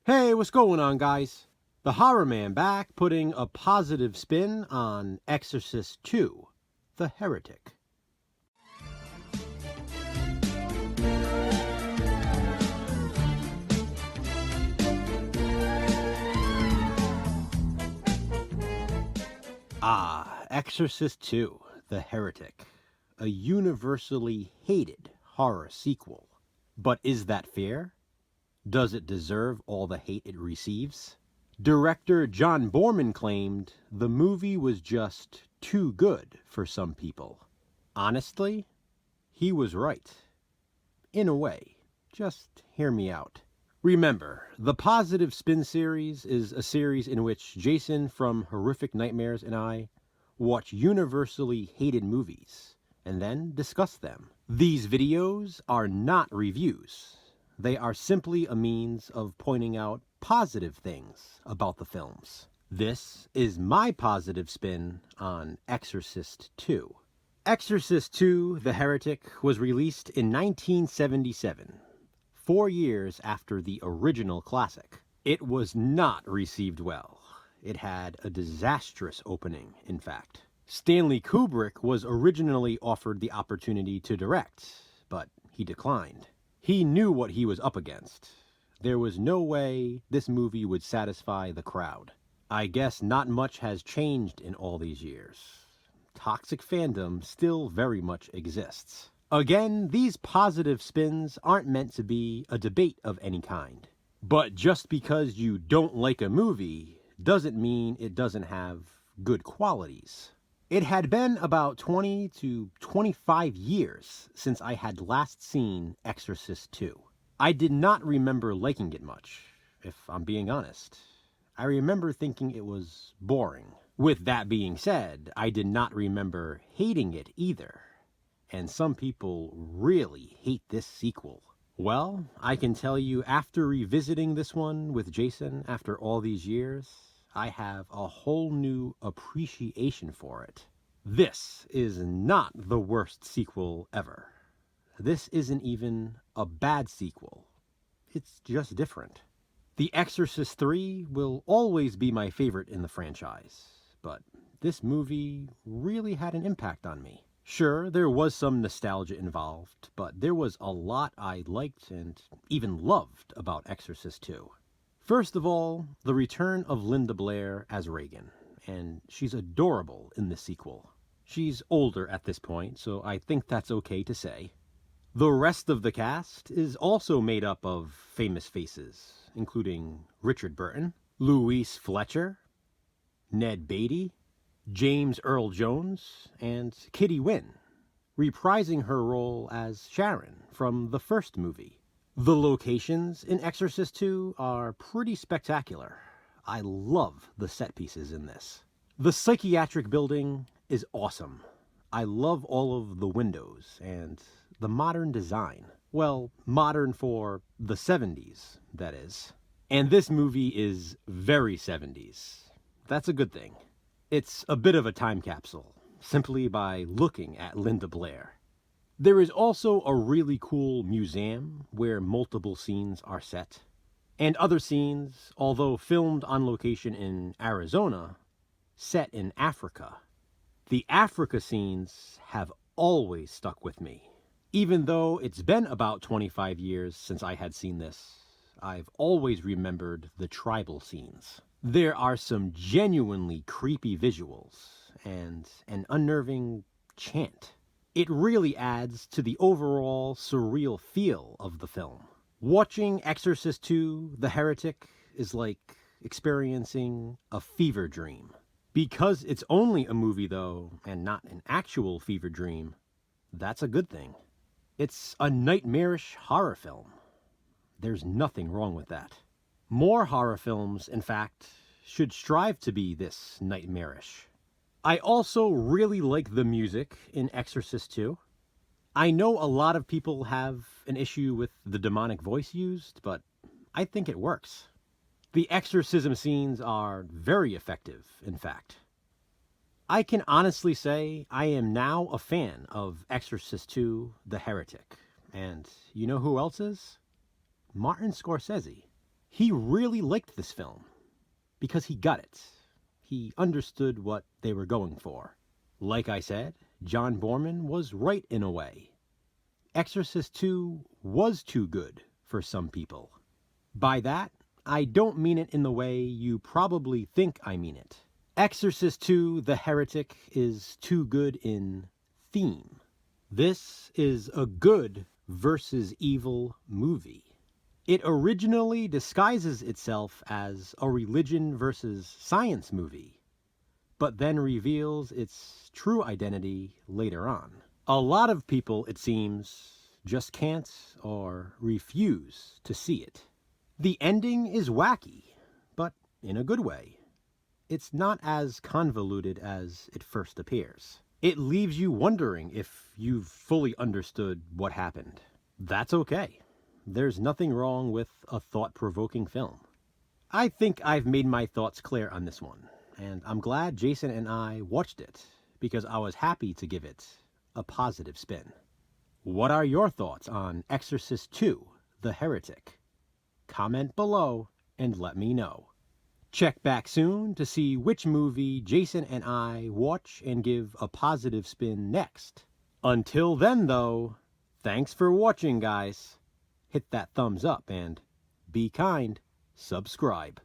Hey, what's going on, guys? The Horror Man back, putting a positive spin on Exorcist II, The Heretic. Exorcist II, The Heretic. A universally hated horror sequel. But is that fair? Does it deserve all the hate it receives? Director John Boorman claimed the movie was just too good for some people. Honestly, he was right. In a way. Just hear me out. Remember, the Positive Spin series is a series in which Jason from Horrific Nightmares and I watch universally hated movies and then discuss them. These videos are not reviews. They are simply a means of pointing out positive things about the films. This is my positive spin on Exorcist II. Exorcist II, The Heretic was released in 1977, 4 years after the original classic. It was not received well. It had a disastrous opening, in fact. Stanley Kubrick was originally offered the opportunity to direct, but he declined. He knew what he was up against. There was no way this movie would satisfy the crowd. I guess not much has changed in all these years. Toxic fandom still very much exists. Again, these positive spins aren't meant to be a debate of any kind. But just because you don't like a movie doesn't mean it doesn't have good qualities. It had been about 20 to 25 years since I had last seen Exorcist II. I did not remember liking it much, if I'm being honest. I remember thinking it was boring. With that being said, I did not remember hating it either. And some people really hate this sequel. Well, I can tell you after revisiting this one with Jason after all these years, I have a whole new appreciation for it. This is not the worst sequel ever. This isn't even a bad sequel. It's just different. The Exorcist III will always be my favorite in the franchise, but this movie really had an impact on me. Sure, there was some nostalgia involved, but there was a lot I liked and even loved about Exorcist II. First of all, the return of Linda Blair as Regan, and she's adorable in the sequel. She's older at this point, so I think that's okay to say. The rest of the cast is also made up of famous faces, including Richard Burton, Louise Fletcher, Ned Beatty, James Earl Jones, and Kitty Wynn, reprising her role as Sharon from the first movie. The locations in Exorcist II are pretty spectacular. I love the set pieces in this. The psychiatric building is awesome. I love all of the windows and the modern design. Well, modern for the 70s, that is. And this movie is very 70s. That's a good thing. It's a bit of a time capsule, simply by looking at Linda Blair. There is also a really cool museum where multiple scenes are set. And other scenes, although filmed on location in Arizona, set in Africa. The Africa scenes have always stuck with me. Even though it's been about 25 years since I had seen this, I've always remembered the tribal scenes. There are some genuinely creepy visuals and an unnerving chant. It really adds to the overall surreal feel of the film. Watching Exorcist II, The Heretic is like experiencing a fever dream. Because it's only a movie though, and not an actual fever dream, that's a good thing. It's a nightmarish horror film. There's nothing wrong with that. More horror films, in fact, should strive to be this nightmarish. I also really like the music in Exorcist II. I know a lot of people have an issue with the demonic voice used, but I think it works. The exorcism scenes are very effective, in fact. I can honestly say I am now a fan of Exorcist II, The Heretic. And you know who else is? Martin Scorsese. He really liked this film because he got it. He understood what they were going for. Like I said, John Boorman was right in a way. Exorcist II was too good for some people. By that, I don't mean it in the way you probably think I mean it. Exorcist II, The Heretic is too good in theme. This is a good versus evil movie. It originally disguises itself as a religion versus science movie, but then reveals its true identity later on. A lot of people, it seems, just can't or refuse to see it. The ending is wacky, but in a good way. It's not as convoluted as it first appears. It leaves you wondering if you've fully understood what happened. That's okay. There's nothing wrong with a thought-provoking film. I think I've made my thoughts clear on this one, and I'm glad Jason and I watched it because I was happy to give it a positive spin. What are your thoughts on Exorcist II, The Heretic? Comment below and let me know. Check back soon to see which movie Jason and I watch and give a positive spin next. Until then though, thanks for watching guys. Hit that thumbs up and be kind, subscribe.